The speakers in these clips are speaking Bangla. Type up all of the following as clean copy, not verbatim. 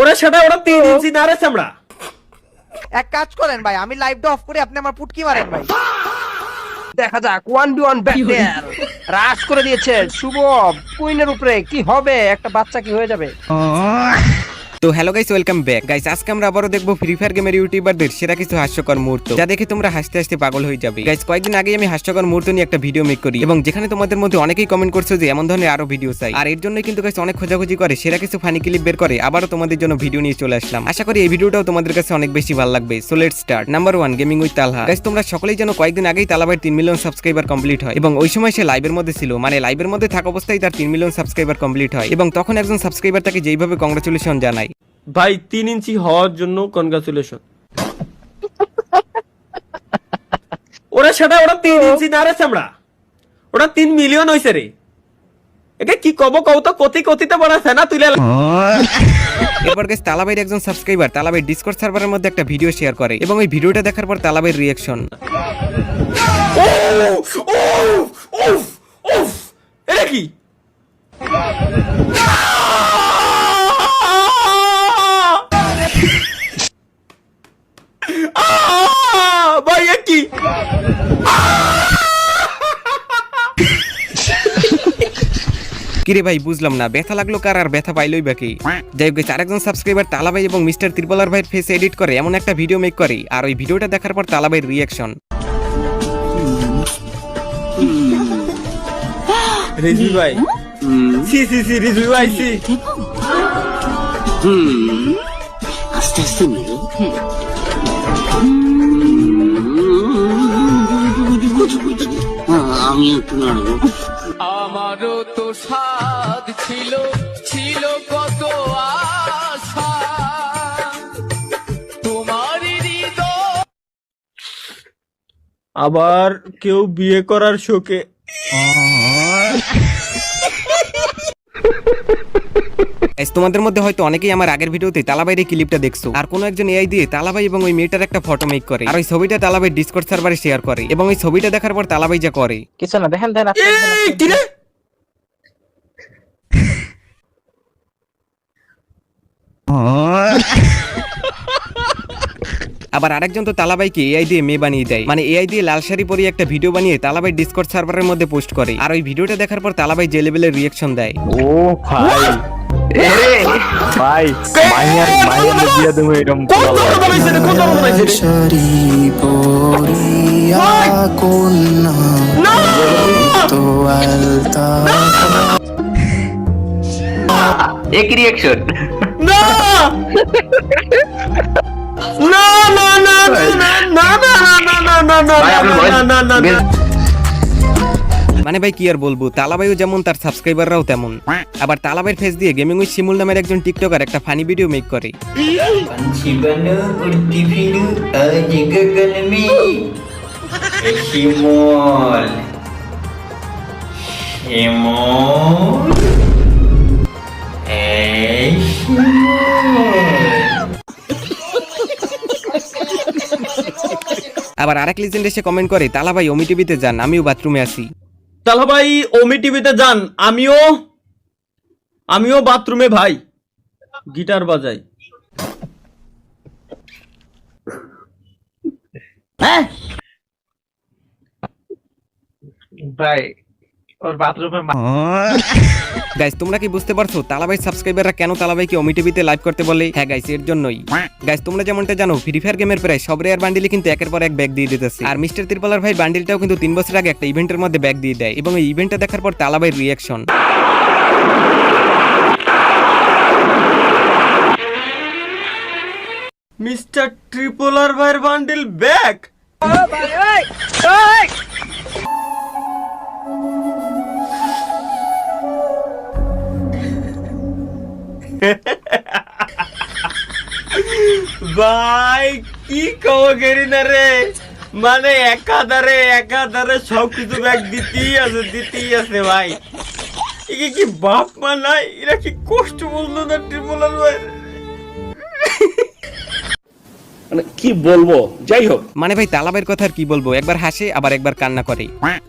ওরা সেটা ওরা 3 ইঞ্চি না রে চামড়া। এক কাজ করেন ভাই, আমি লাইভটা অফ করে আপনি আমার পুটকি মারেন ভাই। দেখা যাক 1v1 ব্যাটল রাশ করে দিয়েছে শুভ কুইনের উপরে, কি হবে? একটা বাচ্চা কি হয়ে যাবে? তো hello guys, welcome back guys. আজকে আমরা আবারও দেখবো ফ্রি ফায়ার গেমের ইউটিউবারদের সেরা কিছু হাস্যকর মুহূর্ত, যা দেখে তোমরা হাসতে হাসতে পাগল হয়ে যাবে। গাইস, কয়েকদিন আগেই আমি হাস্যকর মুহূর্ত নিয়ে একটা ভিডিও মেক করি এবং যেখানে তোমাদের মধ্যে অনেকেই কমেন্ট করছো যে এমন ধরনের আরো ভিডিও চাই। আর এর জন্যই কিন্তু গাইস অনেক খোঁজাখুঁজি করে সেরা কিছু ফানি ক্লিপ বের করে আবারও তোমাদের জন্য ভিডিও নিয়ে চলে আসলাম। আশা করি এই ভিডিওটাও তোমাদের কাছে অনেক বেশি ভালো লাগবে। So let's start. Number 1, gaming with Talha. Guys, তোমরা সকলেই জানো কয়েকদিন আগেই তালহা ভাইয়ের 3 মিলিয়ন সাবস্ক্রাইবার কমপ্লিট হয় এবং ওই সময় সে লাইভের মধ্যে ছিল, মানে লাইভের মধ্যে থাকা অবস্থায় তার 3 মিলিয়ন সাবস্ক্রাইবার কমপ্লিট হয় এবং তখন একজন সাবস্ক্রাইবার তাকে যেইভাবে কংগ্রাচুলেশন জানায়। ভাই 3 ইঞ্চি হওয়ার জন্য কনগ্রাচুলেশন। ওরা সেটা ওরা 3 ইঞ্চি না রে চামড়া, ওরা 3 মিলিয়ন হইছে রে। এটা কি কব কও তো কতিতে বড় আছে না তুইলা। এরপর গাইস, তালহা ভাইয়ের একজন সাবস্ক্রাইবার তালহা ভাইয়ের ডিসকর্ড সার্ভারের মধ্যে একটা ভিডিও শেয়ার করে এবং ওই ভিডিওটা দেখার পর তালহা ভাইয়ের রিঅ্যাকশন। এটা কি? ভাই এ কি? কিরে ভাই, বুঝলাম না, ব্যথা লাগলো কার আর ব্যথা পাইলই বাকি। যাই হোক, আরেকজন সাবস্ক্রাইবার তালহা ভাই এবং মিস্টার ত্রিপলার ভাইয়ের ফেস এডিট করে এমন একটা ভিডিও মেক করে আর ওই ভিডিওটা দেখার পর তালহা ভাইয়ের রিঅ্যাকশন। রিজভি ভাই, সি রিজভি ভাই সি। আস্তে আস্তে মেরো। আমি একটু নাড়বো। আমারও তো সাধ ছিল কত আশা তোমারই হৃদয়। আবার কেউ বিয়ে করার শোকে। তোমাদের মধ্যে হয়তো অনেকেই আমার আগের ভিডিওতে তালহা ভাইয়ের ক্লিপটা দেখছো, আর কোনো একজন এআই দিয়ে তালহা ভাই এবং ওই মেয়েটার একটা ফটো মেক করে আর ওই ছবিটা তালহা ভাই ডিসকর্ড সার্ভারে শেয়ার করে এবং ওই ছবিটা দেখার পর তালহা ভাই যা করে। কিছু না, দেখেন দেন এই কি রে? আবার আরেকজন তো তালহা ভাইকে এআই দিয়ে মেয়ে বানিয়ে দেয়, মানে এআই দিয়ে লাল শাড়ি পরিয়ে একটা ভিডিও বানিয়ে তালহা ভাই ডিসকর্ড সার্ভারের মধ্যে পোস্ট করে আর ওই ভিডিওটা দেখার পর তালহা ভাই যে লেভেলের রিঅ্যাকশন দেয়। ও ভাই, ভাই মাইয়ার দিয়া দেবো এরকম। কোন ধরনের বানাইছে রে? কোন ধরনের বানাইছে রে? এক রিঅ্যাকশন। না না না না না না না না না না না। মানে ভাই কি আর বলবো, তালহা ভাইও যেমন তার সাবস্ক্রাইবাররাও তেমন। আবার তালহা ভাইয়ের ফেস দিয়ে গেমিং উইথ শিমুল নামের একজন টিকটকার একটা ফানি ভিডিও মেক করে। पंछी बनो उड़ती फिरूं आज गगन में शिमोल शिमोल আবার আরেক লিজেন্ড এসে কমেন্ট করে, তালহা ভাই ওমি টিভিতে যান, আমিও বাথরুমে আসি। তাহলে ভাই ওমি টিভিতে যান, আমিও বাথরুমে ভাই গিটার বাজাই। ভাই ওর বাথরুমে গাইস, তোমরা কি বুঝতে পারছো তালহা ভাই সাবস্ক্রাইবাররা কেন তালহা ভাইকে ওমি টিভিতে লাইভ করতে বলে? হ্যাঁ গাইস, এর জন্যই। গাইস, তোমরা যেমনটা জানো ফ্রি ফায়ার গেমের প্রায় সব রেয়ার বান্ডিলই কিন্তু একের পর এক ব্যাগ দিয়ে দিতেছে আর মিস্টার ত্রিপলার ভাই বান্ডিলটাও কিন্তু 3 বছর আগে একটা ইভেন্টের মধ্যে ব্যাগ দিয়ে দেয় এবং এই ইভেন্টটা দেখার পর তালহা ভাইয়ের রিঅ্যাকশন। মিস্টার ট্রিপলার ভাইয়ের বান্ডিল ব্যাক। ভাই কি কওগেরি না রে, মানে একাধারে সবকিছু ব্যাগ দিতেই আছে ভাই। একে কি বাপ মানায়? এরা কি কষ্ট বললো না ট্রিপলার ভাই? মানে কি বলবো, যাই হোক। মানে ভাই তালহা ভাইয়ের কথা আর কি বলবো, একবার হাসে আবার একবার কান্না করে।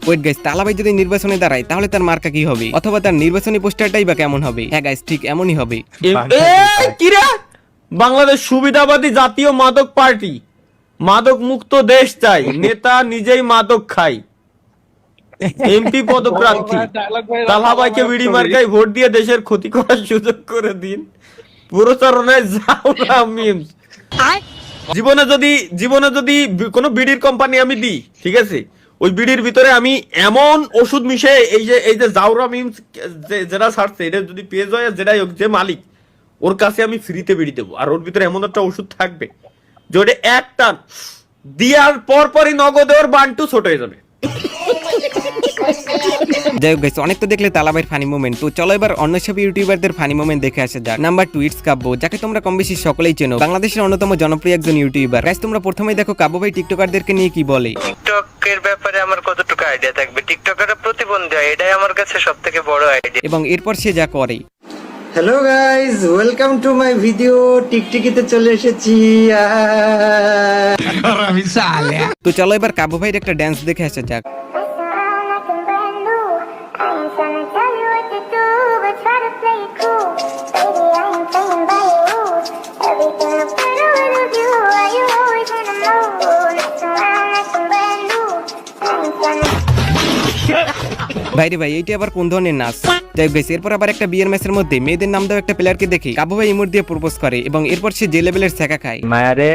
ওয়েট গাইস, তালহা ভাই যদি নির্বাচনে দাঁড়ায় তাহলে তার মার্কা কি হবে, অথবা তার নির্বাচনী পোস্টারটাই বা কেমন হবে? হ্যাঁ গাইস, ঠিক এমনই হবে। কি রে? বাংলাদেশ সুবিধাবাদী জাতীয় মাদক পার্টি, মাদক মুক্ত দেশ চাই, নেতা নিজেই মাদক খায়, এমপি পদপ্রার্থী, তালহা ভাইকে বিড়ি মার্কায় ভোট দিয়ে দেশের ক্ষতি করার সুযোগ করে দিন, প্রচারণায় যাও না মিমস। জীবনে যদি কোনো বিড়ির কোম্পানি আমি দিই, ঠিক আছে, ওই বিড়ির ভিতরে আমি এমন ওষুধ মিশে এই যে জাউরা মিমস যেটা ছাড়ছে এটা যদি পেয়ে যায়, যেটাই হোক, যে মালিক ওর কাছে আমি ফ্রিতে বিড়ি দেবো, আর ওর ভিতরে এমন একটা ওষুধ থাকবে যে ওটা এক টান দেওয়ার পরই নগদে ওর বান্টু ছোট হয়ে যাবে। যাই হোক গাইস, অনেক তো দেখলে তালাবাইয়ের ফানি মোমেন্ট, তো চলো এবার অন্য সব ইউটিউবারদের ফানি মোমেন্ট দেখে আসা যাক। নাম্বার 2 ইটস কাব্য, যাকে তোমরা কম বেশি সকলেই চেনো, বাংলাদেশের অন্যতম জনপ্রিয় একজন ইউটিউবার। গাইস তোমরা প্রথমেই দেখো কাব্য ভাই টিকটকারদেরকে নিয়ে কি বলে। টিকটকের ব্যাপারে আমার কতটুকু আইডিয়া থাকবে, টিকটকাররা প্রতিবন্ধী হয়, এটাই আমার কাছে সবথেকে বড় আইডিয়া। এবং এরপর সে যা করে। Hello guys, welcome to my video. টিকটিকিতে চলে এসেছি। তো চলো এবার কাব্য ভাইয়ের একটা ড্যান্স দেখে আসা যাক। ভাইরে ভাই, এইটা আবার কোন ধরনের নাচ? যাই হোক, এরপর আবার একটা বিয়ের ম্যাচের মধ্যে মেয়েদের নাম দেওয়া একটা প্লেয়ারকে দেখে কাব্য ভাই ইমোট দিয়ে প্রপোজ করে, এবং এরপর সে যে লেভেলের ছ্যাঁকা খায়। মায়ারে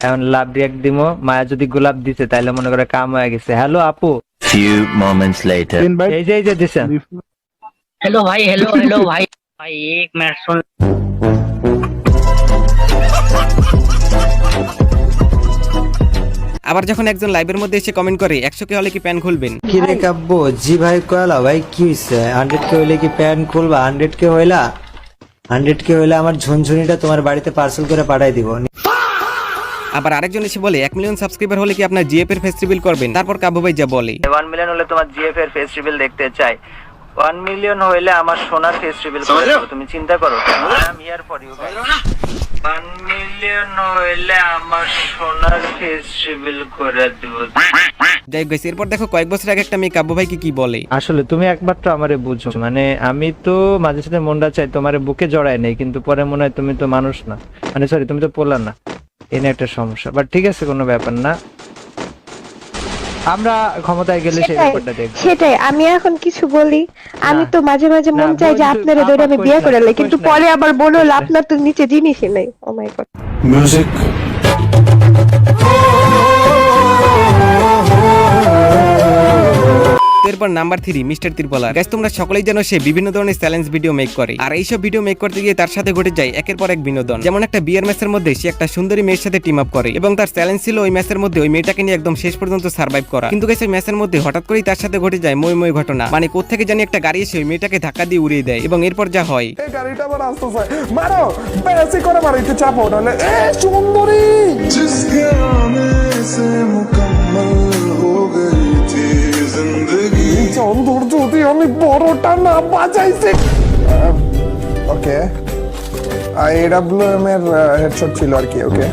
এখন লাভ রিয়াক্ট দিমো, মায়া যদি গোলাপ দিছে তাইলে মনে করে কাম হয়ে গেছে। হ্যালো আপু। Few moments later. এই যে দিছেন। हेलो भाई, हेलो भाई, भाई एक मिनट सुन। আবার যখন একজন লাইভের মধ্যে এসে কমেন্ট করে 100K হলে কি প্যান খুলবেন? কি রে কাব্য? জি ভাই কয়লা ভাই, কি হইছে? 100K হইলে কি প্যান্ট খুলবা? 100K হইলে আমার ঝুনঝুনিটা তোমার বাড়িতে পার্সেল করে পাঠাই দিব। আবার আরেকজন এসে বলে 1 মিলিয়ন সাবস্ক্রাইবার হলে কি আপনার জিএফ এর ফেস্টিভ্যাল করবেন? তারপর কাব্য ভাই যা বলে, 1 মিলিয়ন হলে তোমার জিএফ এর ফেস্টিভ্যাল দেখতে চাই। 1 মিলিয়ন হইলে আমার সোনার ফেস্টিভ্যাল করে দেব, তুমি চিন্তা করো। I am here for you guys. 1 million হইলে আমার সোনার ফেস্টিভ্যাল করে দেব। যাই হোক, এরপর দেখো কয়েক বছর আগে একটা মেয়ে কাব্য ভাইকে কি বলে। আসলে তুমি একমাত্র আমারে বুঝো, মানে আমি তো মাঝে সাথে মনটা চাই তোমারে বুকে জড়ায় নেই, কিন্তু পরে মনে হয় তুমি তো মানুষ না, মানে সরি তুমি তো পোলা না, এনে একটা সমস্যা। বাট ঠিক আছে, কোনো ব্যাপার না, আমরা ক্ষমতায় গেলে সেই ব্যাপারটা দেখব। সেটাই, আমি এখন কিছু বলি, আমি তো মাঝে মাঝে মন না, চাই যে বলতে- আপনারা ধরে আমি বিয়ে করে লাই, কিন্তু কইস না। পরে আবার বলো আপনার তো নিচে জিনিসই নাই। ও মাই গড। তো এরপর নাম্বার 3 মিস্টার ত্রিপলার। গাইস তোমরা সকলেই জানো সে বিভিন্ন ধরনের চ্যালেঞ্জ ভিডিও মেক করে, আর এইসব ভিডিও মেক করতে গিয়ে তার সাথে ঘটে যায় একের পর এক বিনোদন। যেমন একটা বিয়ের ম্যাচের মধ্যে সে একটা সুন্দরী মেয়ের সাথে টিম আপ করে, এবং তার চ্যালেঞ্জ ছিল ওই ম্যাচের মধ্যে ওই মেয়েটাকে নিয়ে একদম শেষ পর্যন্ত সার্ভাইভ করা। কিন্তু গাইস ওই ম্যাচের মধ্যে হঠাৎ করেই তার সাথে ঘটে যায় মই ঘটনা, মানে কোত্থেকে জানি একটা গাড়ি এসে ওই মেয়েটাকে ধাক্কা দিয়ে উড়িয়ে দেয়, এবং এরপর যা হয়। গাড়িটা আবার আসতেছে, মারো বেশি করে মারিতে চাপো, নাহলে এ সুন্দরী চন্দুর যদি আমি বড়টা না বাজাইছি। ওকে, AWM এর হেডশট ছিল আর কি। ওকে,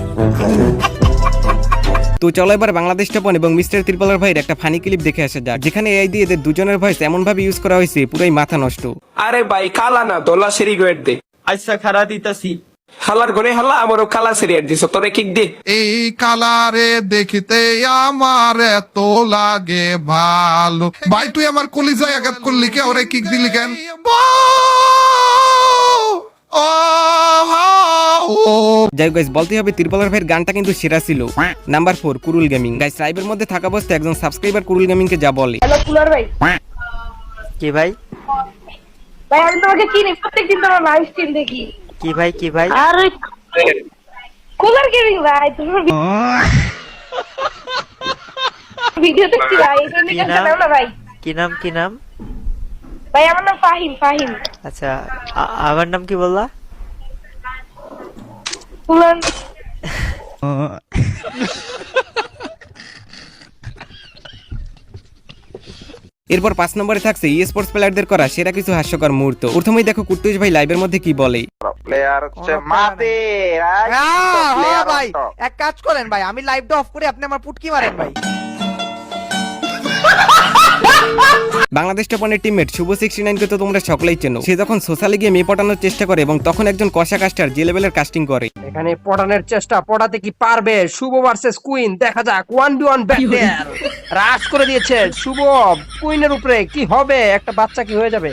তো চলো এবার বাংলাদেশ টপন এবং মিস্টার ত্রিপলার ভাইয়ের একটা ফানি ক্লিপ দেখে আসা যাক, যেখানে এআই দিয়ে এদের দুজনের ভয়েস এমন ভাবে ইউজ করা হয়েছে পুরাই মাথা নষ্ট। আরে ভাই কালা না দোলা সেরি গেট দে, আচ্ছা খারা দিতাছি। হালার করে হালা আমারও কালা সেরি এর দিছ, তোরে কিক দে। এই কালারে দেখতে আমার এত লাগে ভালো। ভাই তুই আমার কলিজায় আঘাত করলি কে? ওরে কিক দিলি কেন? যাই হোক গাইস, বলতে হবে ত্রিপলার ভাইয়ের গানটা কিন্তু সেরা ছিল। নাম্বার 4 কুরুল গেমিং। গাইস লাইভের মধ্যে থাকা অবস্থায় একজন সাবস্ক্রাইবার কুরুল গেমিং কে যা বলে। হ্যালো কুলার ভাই। কি ভাই? ভাই আমি তোমাকে চিনি, প্রত্যেকদিন তোমার লাইভ স্ট্রিম দেখি। কি ভাই? কি ভাই? আরে কুলার গেমিং ভাই, তোমার ভিডিও দেখছি ভাই, এটা নিয়ে কেন না ভাই? কি নাম? কি নাম? ভাই আমার নাম ফাহিম। আচ্ছা, আমার নাম কি বললা? কুলার। এরপর 5 নম্বরে থাকছে ই স্পোর্টস প্লেয়ারদের করা সেরা কিছু হাস্যকর মুহূর্ত। প্রথমেই দেখো কুট্টুস ভাই লাইভের মধ্যে কি বলে। প্লেয়ার হচ্ছে মাতে ভাই এক কাজ করেন ভাই, আমি লাইভটা অফ করে আপনি আমার পুটকি মারেন ভাই। বাংলাদেশ টপানের টিমমেট শুভ 69 কে তো তোমরা সকলেই চেনো। সে যখন সোশ্যালে গিয়ে মেয়ে পটানোর চেষ্টা করে এবং তখন একজন কষা কাস্টার যে লেভেলের কাস্টিং করে। এখানে পটানোর চেষ্টা, পটাতে কি পারবে শুভ ভার্সেস কুইন, দেখা যাক 1v1 ব্যাটেল। রাশ করে দিয়েছে শুভ কুইনের উপরে, কি হবে, একটা বাচ্চা কি হয়ে যাবে।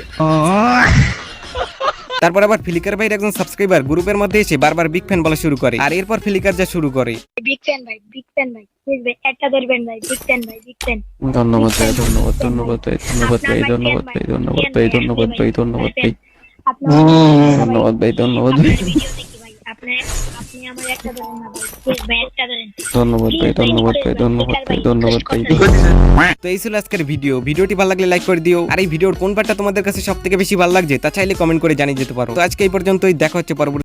তারপর আবার ফ্লিকার ভাইয়ের একজন সাবস্ক্রাইবার গ্রুপের মধ্যে এসে বারবার বিগ ফ্যান বলা শুরু করে, আর এরপর ফ্লিকার যা শুরু করে। বিগ ফ্যান ভাই, বিগ ফ্যান ভাই, প্লিজ ভাই একটা ধরবেন ভাই, বিগ ফ্যান ভাই, বিগ ফ্যান। ধন্যবাদ ভাই, ধন্যবাদ ধন্যবাদ ভাই, ধন্যবাদ ভাই, ধন্যবাদ ভাই, ধন্যবাদ ভাই, ধন্যবাদ ভাই, ধন্যবাদ ভাই, ধন্যবাদ ভাই, ধন্যবাদ ভাই, ভিডিও দেখি ভাই, আপনি আমার একটা ধরেন না ভাই, প্লিজ ভাই একটা ধরেন। ধন্যবাদ ভাই, ধন্যবাদ ভাই, ধন্যবাদ ভাই, ধন্যবাদ ভাই। তো এই ছিল আজকের ভিডিওটি ভালো লাগলে লাইক করে দিও, আর এই ভিডিওর কোন পার্টটা তোমাদের কাছে সবথেকে বেশি ভালো লাগছে তা চাইলে কমেন্ট করে জানিয়ে যেতে পারো। তো আজকে এই পর্যন্তই, দেখা হচ্ছে পরবর্তী